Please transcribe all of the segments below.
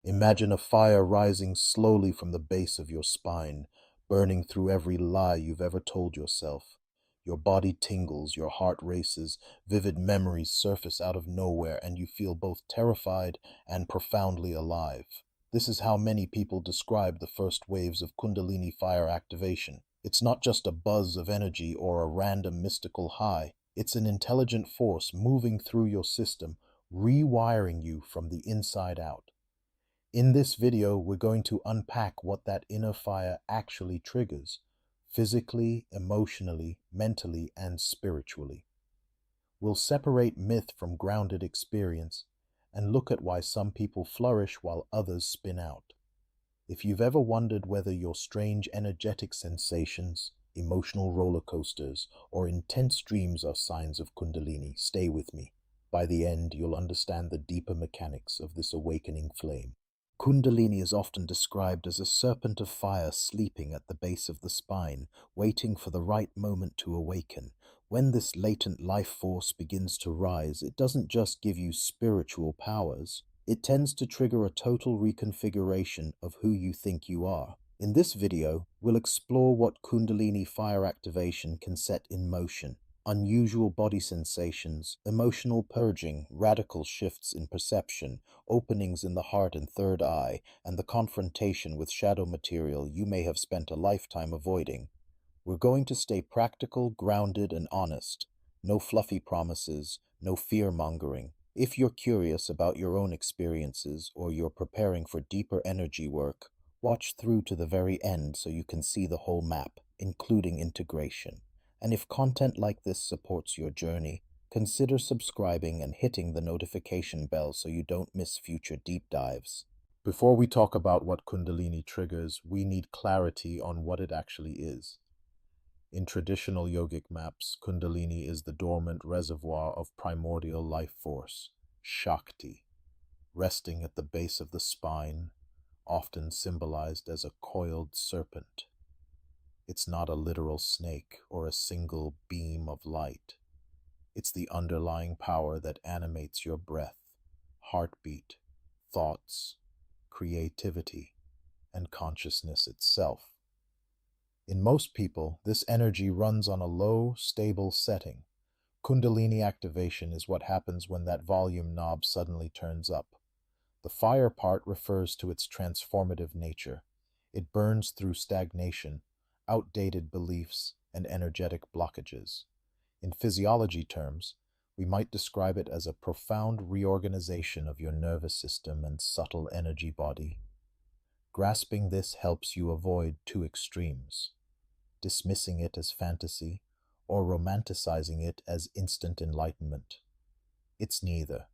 Imagine a fire rising slowly from the base of your spine, burning through every lie you've ever told yourself. Your body tingles, your heart races, vivid memories surface out of nowhere, and you feel both terrified and profoundly alive. This is how many people describe the first waves of Kundalini fire activation. It's not just a buzz of energy or a random mystical high. It's an intelligent force moving through your system, rewiring you from the inside out. In this video, we're going to unpack what that inner fire actually triggers, physically, emotionally, mentally, and spiritually. We'll separate myth from grounded experience and look at why some people flourish while others spin out. If you've ever wondered whether your strange energetic sensations, emotional roller coasters, or intense dreams are signs of Kundalini, stay with me. By the end, you'll understand the deeper mechanics of this awakening flame. Kundalini is often described as a serpent of fire sleeping at the base of the spine, waiting for the right moment to awaken. When this latent life force begins to rise, it doesn't just give you spiritual powers. It tends to trigger a total reconfiguration of who you think you are. In this video, we'll explore what Kundalini fire activation can set in motion. Unusual body sensations, emotional purging, radical shifts in perception, openings in the heart and third eye, and the confrontation with shadow material you may have spent a lifetime avoiding. We're going to stay practical, grounded, and honest. No fluffy promises, no fear-mongering. If you're curious about your own experiences or you're preparing for deeper energy work, watch through to the very end so you can see the whole map, including integration. And if content like this supports your journey, consider subscribing and hitting the notification bell so you don't miss future deep dives. Before we talk about what Kundalini triggers, we need clarity on what it actually is. In traditional yogic maps, Kundalini is the dormant reservoir of primordial life force, Shakti, resting at the base of the spine, often symbolized as a coiled serpent. It's not a literal snake or a single beam of light. It's the underlying power that animates your breath, heartbeat, thoughts, creativity, and consciousness itself. In most people, this energy runs on a low, stable setting. Kundalini activation is what happens when that volume knob suddenly turns up. The fire part refers to its transformative nature. It burns through stagnation, outdated beliefs, and energetic blockages. In physiology terms, we might describe it as a profound reorganization of your nervous system and subtle energy body. Grasping this helps you avoid two extremes, dismissing it as fantasy or romanticizing it as instant enlightenment. It's neither.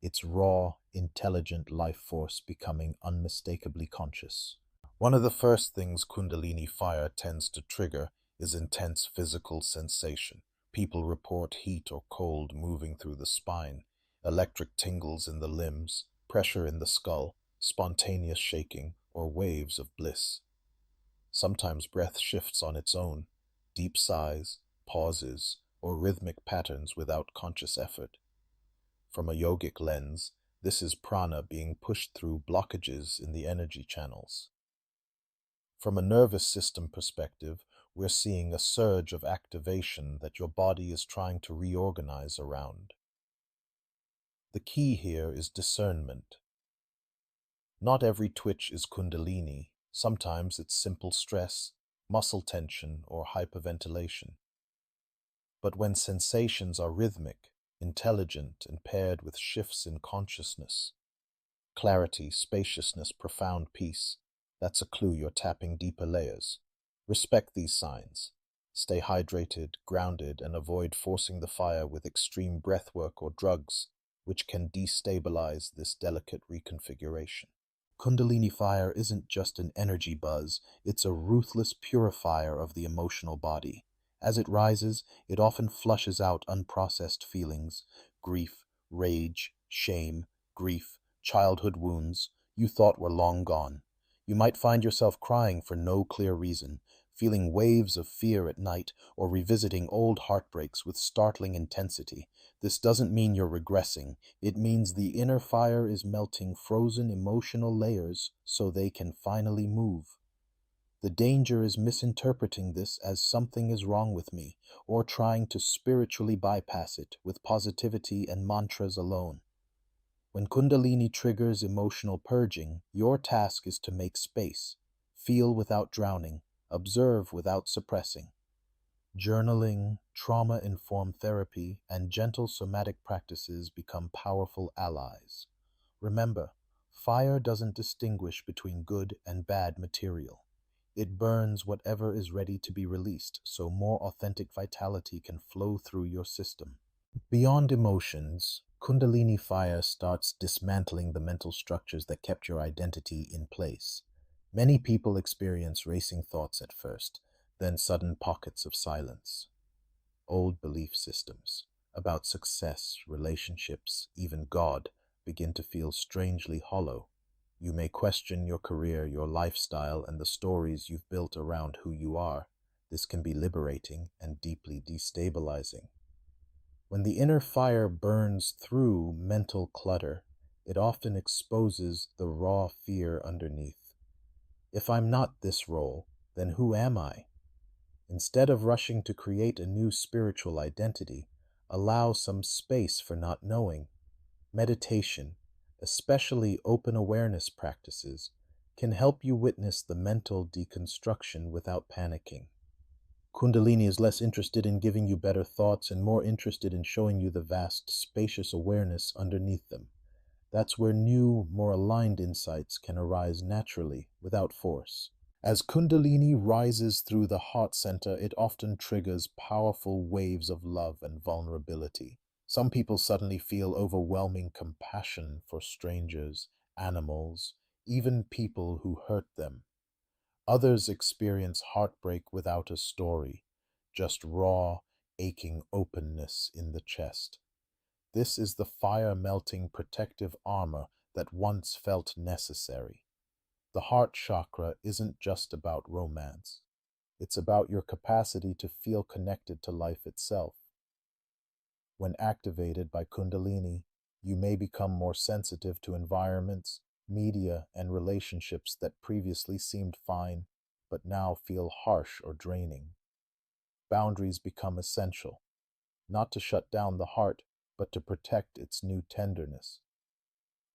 It's raw, intelligent life force becoming unmistakably conscious. One of the first things Kundalini fire tends to trigger is intense physical sensation. People report heat or cold moving through the spine, electric tingles in the limbs, pressure in the skull, spontaneous shaking, or waves of bliss. Sometimes breath shifts on its own, deep sighs, pauses, or rhythmic patterns without conscious effort. From a yogic lens, this is prana being pushed through blockages in the energy channels. From a nervous system perspective, we're seeing a surge of activation that your body is trying to reorganize around. The key here is discernment. Not every twitch is Kundalini. Sometimes it's simple stress, muscle tension, or hyperventilation. But when sensations are rhythmic, intelligent, and paired with shifts in consciousness, clarity, spaciousness, profound peace, that's a clue you're tapping deeper layers. Respect these signs. Stay hydrated, grounded, and avoid forcing the fire with extreme breathwork or drugs, which can destabilize this delicate reconfiguration. Kundalini fire isn't just an energy buzz, it's a ruthless purifier of the emotional body. As it rises, it often flushes out unprocessed feelings, grief, rage, shame, grief, childhood wounds you thought were long gone. You might find yourself crying for no clear reason, feeling waves of fear at night, or revisiting old heartbreaks with startling intensity. This doesn't mean you're regressing. It means the inner fire is melting frozen emotional layers so they can finally move. The danger is misinterpreting this as something is wrong with me, or trying to spiritually bypass it with positivity and mantras alone. When Kundalini triggers emotional purging, your task is to make space, feel without drowning, observe without suppressing. Journaling, trauma-informed therapy, and gentle somatic practices become powerful allies. Remember, fire doesn't distinguish between good and bad material. It burns whatever is ready to be released so more authentic vitality can flow through your system. Beyond emotions, Kundalini fire starts dismantling the mental structures that kept your identity in place. Many people experience racing thoughts at first, then sudden pockets of silence. Old belief systems about success, relationships, even God begin to feel strangely hollow. You may question your career, your lifestyle, and the stories you've built around who you are. This can be liberating and deeply destabilizing. When the inner fire burns through mental clutter, it often exposes the raw fear underneath. If I'm not this role, then who am I? Instead of rushing to create a new spiritual identity, allow some space for not knowing. Meditation, especially open awareness practices, can help you witness the mental deconstruction without panicking. Kundalini is less interested in giving you better thoughts and more interested in showing you the vast, spacious awareness underneath them. That's where new, more aligned insights can arise naturally, without force. As Kundalini rises through the heart center, it often triggers powerful waves of love and vulnerability. Some people suddenly feel overwhelming compassion for strangers, animals, even people who hurt them. Others experience heartbreak without a story, just raw, aching openness in the chest. This is the fire-melting protective armor that once felt necessary. The heart chakra isn't just about romance. It's about your capacity to feel connected to life itself. When activated by Kundalini, you may become more sensitive to environments, media, and relationships that previously seemed fine, but now feel harsh or draining. Boundaries become essential, not to shut down the heart, but to protect its new tenderness.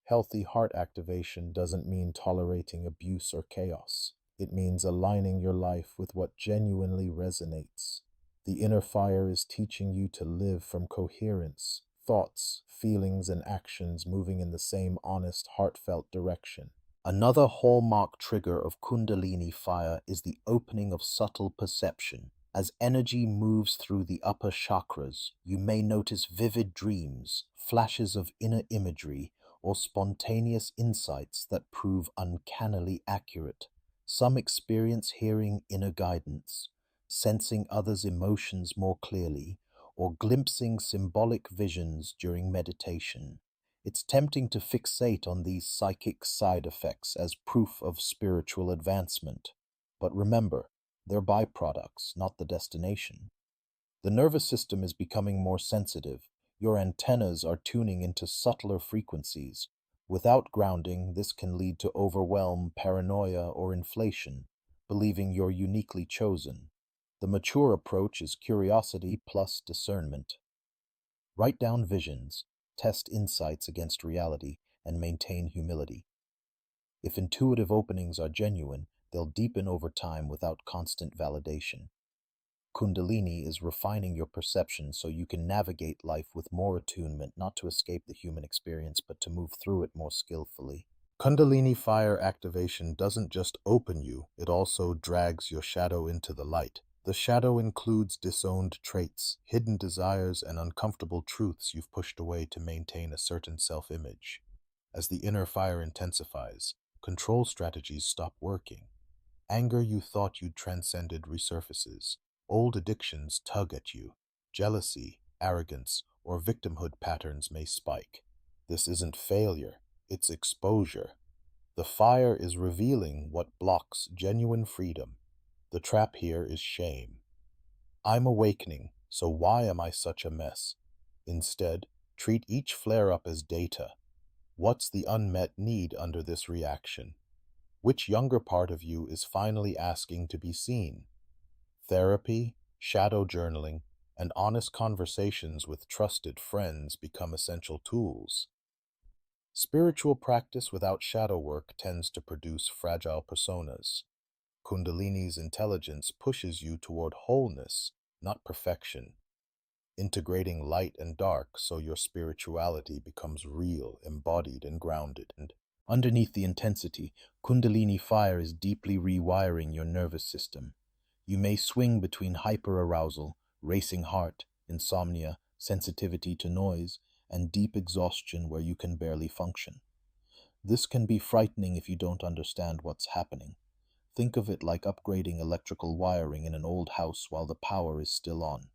Healthy heart activation doesn't mean tolerating abuse or chaos. It means aligning your life with what genuinely resonates. The inner fire is teaching you to live from coherence, thoughts, feelings, and actions moving in the same honest, heartfelt direction. Another hallmark trigger of Kundalini fire is the opening of subtle perception. As energy moves through the upper chakras, you may notice vivid dreams, flashes of inner imagery, or spontaneous insights that prove uncannily accurate. Some experience hearing inner guidance, sensing others' emotions more clearly, or glimpsing symbolic visions during meditation. It's tempting to fixate on these psychic side effects as proof of spiritual advancement. But remember, they're byproducts, not the destination. The nervous system is becoming more sensitive. Your antennas are tuning into subtler frequencies. Without grounding, this can lead to overwhelm, paranoia, or inflation, believing you're uniquely chosen. The mature approach is curiosity plus discernment. Write down visions, test insights against reality, and maintain humility. If intuitive openings are genuine, they'll deepen over time without constant validation. Kundalini is refining your perception so you can navigate life with more attunement, not to escape the human experience, but to move through it more skillfully. Kundalini fire activation doesn't just open you, it also drags your shadow into the light. The shadow includes disowned traits, hidden desires, and uncomfortable truths you've pushed away to maintain a certain self-image. As the inner fire intensifies, control strategies stop working. Anger you thought you'd transcended resurfaces. Old addictions tug at you. Jealousy, arrogance, or victimhood patterns may spike. This isn't failure, it's exposure. The fire is revealing what blocks genuine freedom. The trap here is shame. I'm awakening, so why am I such a mess? Instead, treat each flare-up as data. What's the unmet need under this reaction? Which younger part of you is finally asking to be seen? Therapy, shadow journaling, and honest conversations with trusted friends become essential tools. Spiritual practice without shadow work tends to produce fragile personas. Kundalini's intelligence pushes you toward wholeness, not perfection, integrating light and dark so your spirituality becomes real, embodied, and grounded. And underneath the intensity, Kundalini fire is deeply rewiring your nervous system. You may swing between hyperarousal, racing heart, insomnia, sensitivity to noise, and deep exhaustion where you can barely function. This can be frightening if you don't understand what's happening. Think of it like upgrading electrical wiring in an old house while the power is still on.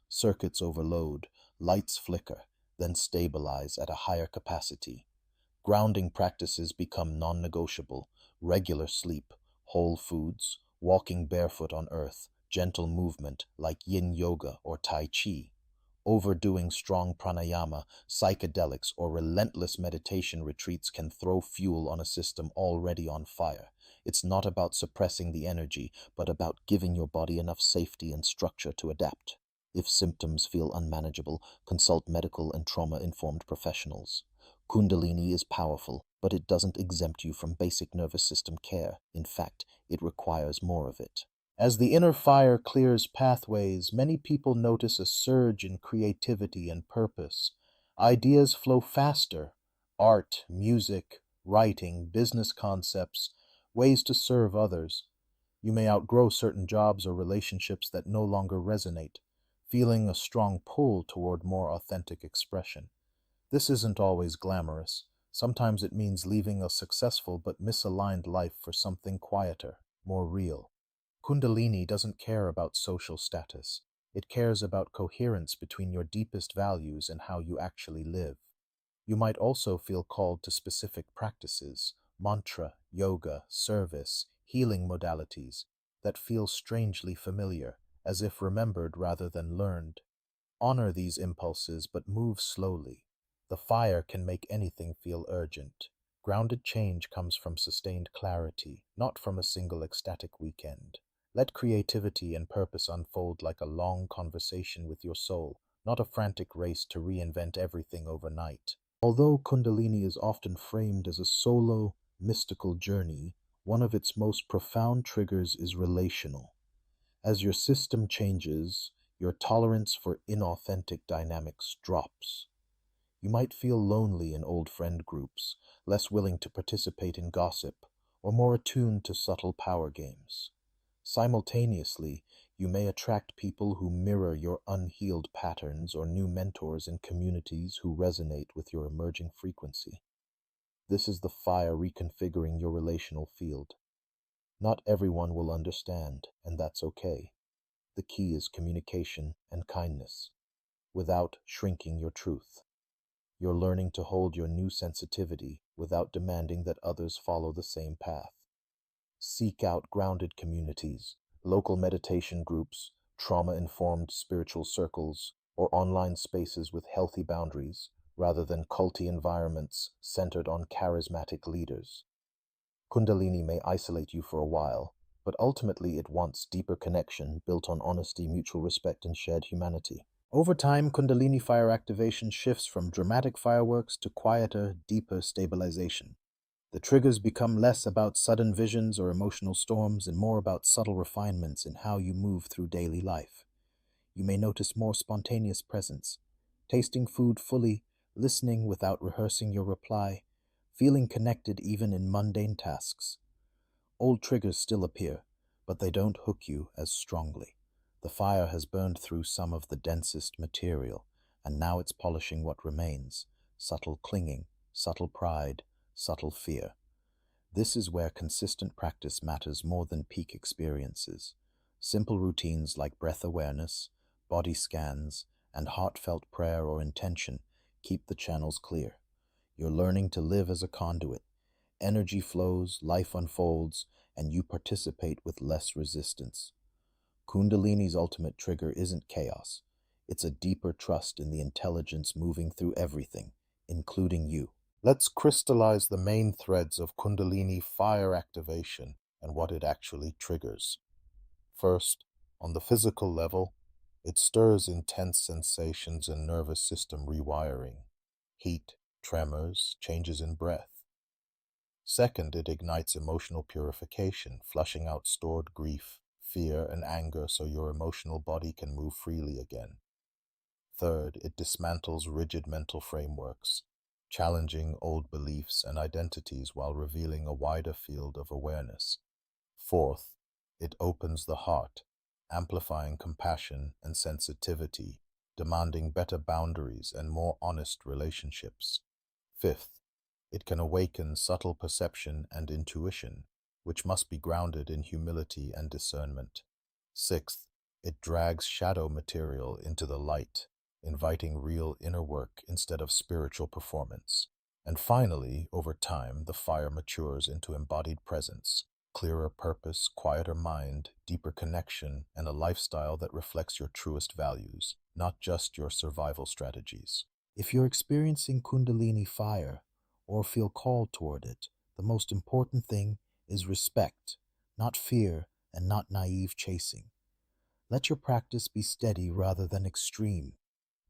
Circuits overload, lights flicker, then stabilize at a higher capacity. Grounding practices become non-negotiable: regular sleep, whole foods, walking barefoot on earth, gentle movement like yin yoga or tai chi. Overdoing strong pranayama, psychedelics, or relentless meditation retreats can throw fuel on a system already on fire. It's not about suppressing the energy, but about giving your body enough safety and structure to adapt. If symptoms feel unmanageable, consult medical and trauma-informed professionals. Kundalini is powerful, but it doesn't exempt you from basic nervous system care. In fact, it requires more of it. As the inner fire clears pathways, many people notice a surge in creativity and purpose. Ideas flow faster: art, music, writing, business concepts, ways to serve others. You may outgrow certain jobs or relationships that no longer resonate, feeling a strong pull toward more authentic expression. This isn't always glamorous. Sometimes it means leaving a successful but misaligned life for something quieter, more real. Kundalini doesn't care about social status. It cares about coherence between your deepest values and how you actually live. You might also feel called to specific practices: mantra, yoga, service, healing modalities that feel strangely familiar, as if remembered rather than learned. Honor these impulses, but move slowly. The fire can make anything feel urgent. Grounded change comes from sustained clarity, not from a single ecstatic weekend. Let creativity and purpose unfold like a long conversation with your soul, not a frantic race to reinvent everything overnight. Although Kundalini is often framed as a solo, mystical journey, one of its most profound triggers is relational. As your system changes, your tolerance for inauthentic dynamics drops. You might feel lonely in old friend groups, less willing to participate in gossip, or more attuned to subtle power games. Simultaneously, you may attract people who mirror your unhealed patterns or new mentors in communities who resonate with your emerging frequency. This is the fire reconfiguring your relational field. Not everyone will understand, and that's okay. The key is communication and kindness, without shrinking your truth. You're learning to hold your new sensitivity without demanding that others follow the same path. Seek out grounded communities, local meditation groups, trauma-informed spiritual circles, or online spaces with healthy boundaries, rather than culty environments centered on charismatic leaders. Kundalini may isolate you for a while, but ultimately it wants deeper connection built on honesty, mutual respect, and shared humanity. Over time, Kundalini fire activation shifts from dramatic fireworks to quieter, deeper stabilization. The triggers become less about sudden visions or emotional storms and more about subtle refinements in how you move through daily life. You may notice more spontaneous presence, tasting food fully, listening without rehearsing your reply, feeling connected even in mundane tasks. Old triggers still appear, but they don't hook you as strongly. The fire has burned through some of the densest material, and now it's polishing what remains: subtle clinging, subtle pride, subtle fear. This is where consistent practice matters more than peak experiences. Simple routines like breath awareness, body scans, and heartfelt prayer or intention keep the channels clear. You're learning to live as a conduit, Energy flows, life unfolds, and you participate with less resistance. Kundalini's ultimate trigger isn't chaos. It's a deeper trust in the intelligence moving through everything, including you. Let's crystallize the main threads of Kundalini fire activation and what it actually triggers. First, on the physical level, it stirs intense sensations and nervous system rewiring, heat, tremors, changes in breath. Second, it ignites emotional purification, flushing out stored grief, fear, and anger so your emotional body can move freely again. Third, it dismantles rigid mental frameworks, challenging old beliefs and identities while revealing a wider field of awareness. Fourth, it opens the heart, amplifying compassion and sensitivity, demanding better boundaries and more honest relationships. Fifth, it can awaken subtle perception and intuition, which must be grounded in humility and discernment. Sixth, it drags shadow material into the light, inviting real inner work instead of spiritual performance. And finally, over time, the fire matures into embodied presence, clearer purpose, quieter mind, deeper connection, and a lifestyle that reflects your truest values, not just your survival strategies. If you're experiencing Kundalini fire or feel called toward it, the most important thing is respect, not fear and not naive chasing. Let your practice be steady rather than extreme.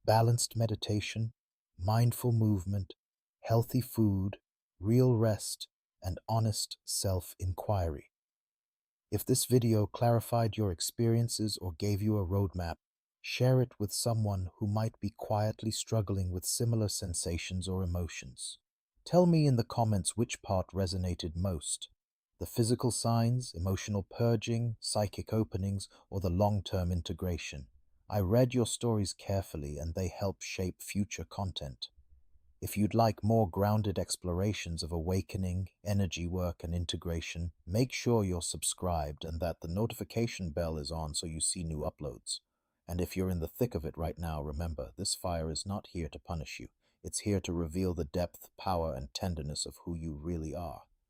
Balanced meditation, mindful movement, healthy food, real rest, and honest self-inquiry. If this video clarified your experiences or gave you a roadmap, share it with someone who might be quietly struggling with similar sensations or emotions. Tell me in the comments which part resonated most: the physical signs, emotional purging, psychic openings, or the long-term integration. I read your stories carefully and they help shape future content. If you'd like more grounded explorations of awakening, energy work, and integration, make sure you're subscribed and that the notification bell is on so you see new uploads. And if you're in the thick of it right now, remember, this fire is not here to punish you. It's here to reveal the depth, power, and tenderness of who you really are.